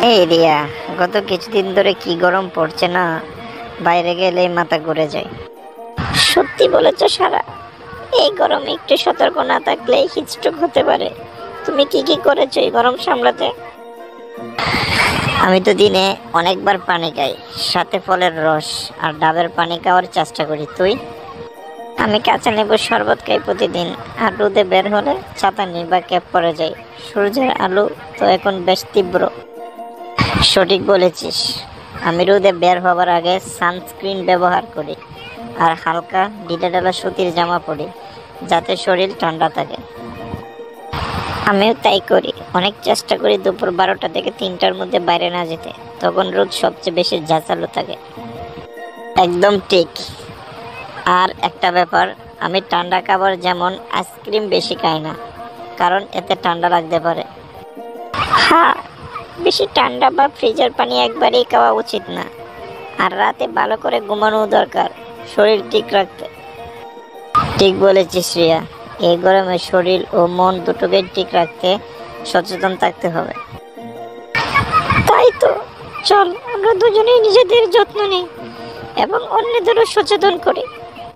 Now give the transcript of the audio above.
এই রিয়া, গত কিছুদিন ধরে কি গরম পড়ছে না, বাইরে গেলে মাথা ঘুরে যায়। সত্যি বলেছ সারা, এই গরমে একটু সতর্ক না থাকলে হিটস্ট্রোক হতে পারে। তুমি কি কি করেছো এই গরম সামলাতে? আমি তো দিনে অনেকবার পানি খাই, সাথে ফলের রস আর ডাবের পানি খাওয়ার চেষ্টা করি। তুই? আমি কাঁচা লেবুর শরবত খাই প্রতিদিন, আর রোদে বের হলে ছাতা নিই বা ক্যাপ পরে যাই। সূর্যের আলো তো এখন বেশ তীব্র। সঠিক বলেছিস। আমি রোদে বের হবার আগে সানস্ক্রিন ব্যবহার করি আর হালকা ঢিলেঢালা সুতির জামা পরি, যাতে শরীর ঠান্ডা থাকে। আমিও তাই করি। অনেক চেষ্টা করি দুপুর 12টা থেকে 3টার মধ্যে বাইরে না যেতে, তখন রোদ সবচেয়ে বেশি ঝাঁঝালো থাকে। একদম ঠিক। আর একটা ব্যাপার, আমি ঠান্ডা খাবার যেমন আইসক্রিম বেশি খাই না, কারণ এতে ঠান্ডা লাগতে পারে। হ্যাঁ, বেশি ঠান্ডা বা ফ্রিজের পানি একবারেই খাওয়া উচিত না। আর রাতে ভালো করে ঘুমানো দরকার, শরীর ঠিক রাখতে। ঠিক বলেছিস রিয়া, এই গরমে শরীর ও মন দুটোকে ঠিক রাখতে সচেতন থাকতে হবে। তাই তো, চল আমরা দুজনেই নিজেদের যত্ন নিই এবং অন্যদেরও সচেতন করি।